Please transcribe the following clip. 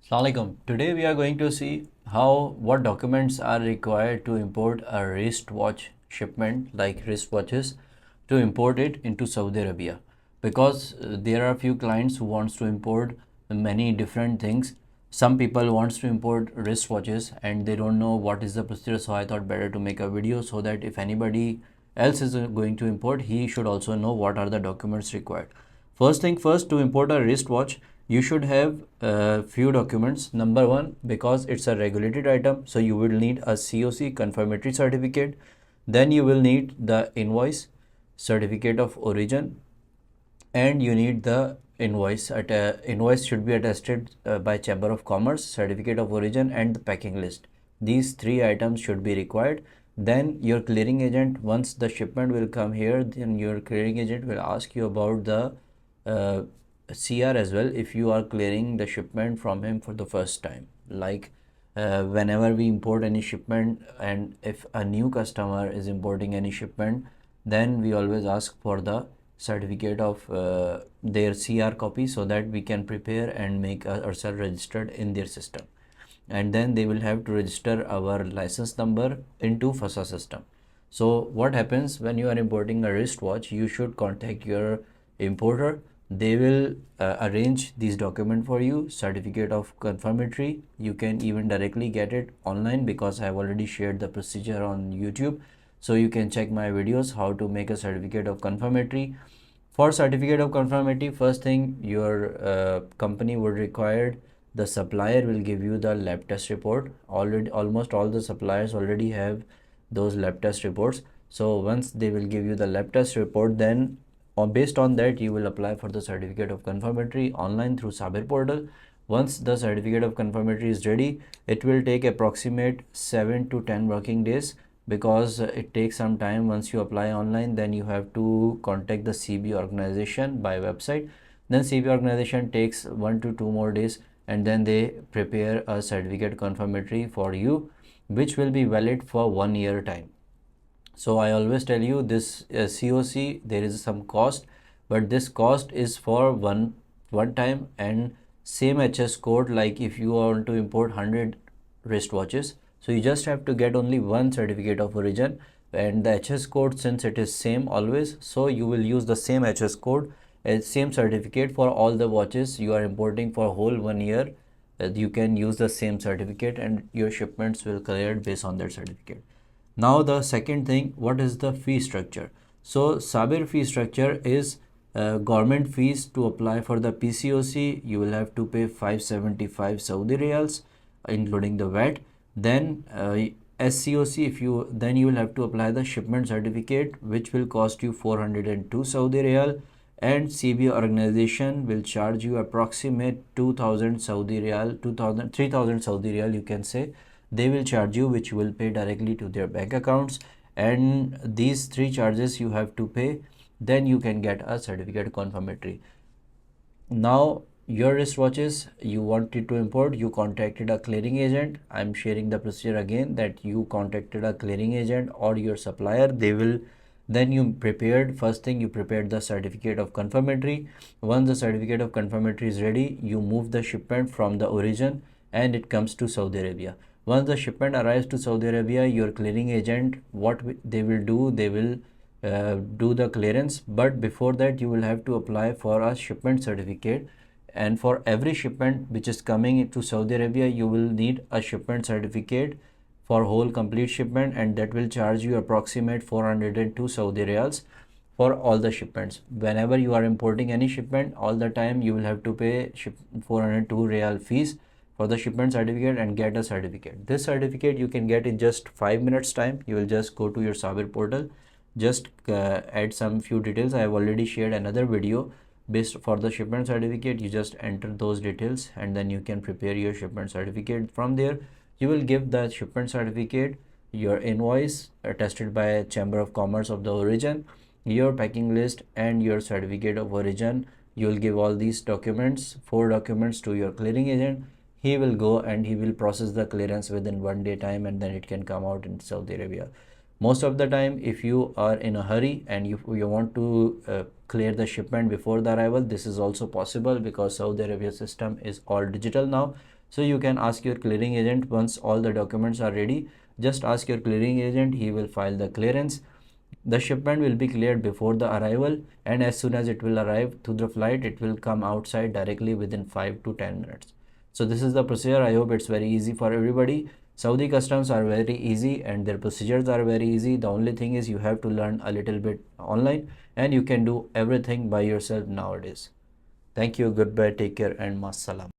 Assalamualaikum. Today we are going to see what documents are required to import a wristwatch shipment like wristwatches to import it into Saudi Arabia, because there are a few clients who wants to import many different things. Some people wants to import wristwatches and they don't know what is the procedure, so I thought better to make a video so that if anybody else is going to import, he should also know what are the documents required. First thing first, to import a wristwatch, you should have a few documents. Number one, because it's a regulated item, so you will need a COC confirmatory certificate. Then you will need the invoice, certificate of origin, and you need the invoice. Invoice should be attested by Chamber of Commerce, certificate of origin, and the packing list. These three items should be required. Then your clearing agent, once the shipment will come here, then your clearing agent will ask you about the CR as well if you are clearing the shipment from him for the first time. Like whenever we import any shipment, and if a new customer is importing any shipment, then we always ask for the certificate of their CR copy so that we can prepare and make ourselves registered in their system. And then they will have to register our license number into FASA system. So what happens when you are importing a wristwatch, you should contact your importer. They will arrange these documents for you. Certificate of conformity, you can even directly get it online because I have already shared the procedure on YouTube, so you can check my videos how to make a certificate of conformity. For certificate of conformity, first thing, your company would require, the supplier will give you the lab test report. Already almost all the suppliers already have those lab test reports. So once they will give you the lab test report, then based on that you will apply for the certificate of conformity online through SABER portal. Once the certificate of conformity is ready, it will take approximate 7 to 10 working days, because it takes some time. Once you apply online, then you have to contact the CB organization by website. Then CB organization takes 1 to 2 more days, and then they prepare a certificate conformity for you, which will be valid for 1 year time. So I always tell you this COC, there is some cost, but this cost is for one time, and same HS code. Like if you want to import 100 wristwatches, so you just have to get only one certificate of origin, and the HS code, since it is same always, so you will use the same HS code and same certificate for all the watches you are importing for whole 1 year. You can use the same certificate and your shipments will clear based on that certificate. Now the second thing, what is the fee structure? So SABER fee structure is government fees. To apply for the PCOC, you will have to pay 575 Saudi riyals, including the VAT. Then SCOC, if you then you will have to apply the shipment certificate, which will cost you 402 Saudi riyal, and CB organization will charge you approximate 2000 Saudi riyal, 3000 Saudi riyal, you can say. They will charge you, which you will pay directly to their bank accounts, and these three charges you have to pay. Then you can get a certificate conformity. Now your wristwatches you wanted to import, you contacted a clearing agent. I'm sharing the procedure again, that you contacted a clearing agent or your supplier. They will, then you prepared, first thing you prepared the certificate of conformity. Once the certificate of conformity is ready, you move the shipment from the origin and it comes to Saudi Arabia. Once the shipment arrives to Saudi Arabia, your clearing agent, what they will do, they will do the clearance. But before that, you will have to apply for a shipment certificate, and for every shipment which is coming into Saudi Arabia, you will need a shipment certificate for whole complete shipment, and that will charge you approximate 402 Saudi riyals for all the shipments. Whenever you are importing any shipment, all the time you will have to pay 402 riyal fees for the shipment certificate and get a certificate. This certificate you can get in just 5 minutes time. You will just go to your SABER portal, just add some few details. I have already shared another video based for the shipment certificate. You just enter those details and then you can prepare your shipment certificate. From there you will give the shipment certificate, your invoice attested by Chamber of Commerce of the origin, your packing list, and your certificate of origin. You will give all these documents, 4 documents, to your clearing agent. He will go and he will process the clearance within 1 day time, and then it can come out in Saudi Arabia. Most of the time, if you are in a hurry and you want to clear the shipment before the arrival, this is also possible because Saudi Arabia system is all digital now. So you can ask your clearing agent once all the documents are ready. Just ask your clearing agent, he will file the clearance. The shipment will be cleared before the arrival, and as soon as it will arrive through the flight, it will come outside directly within 5 to 10 minutes. So this is the procedure. I hope it's very easy for everybody. Saudi customs are very easy and their procedures are very easy. The only thing is you have to learn a little bit online, and you can do everything by yourself nowadays. Thank you, goodbye, take care, and masalam.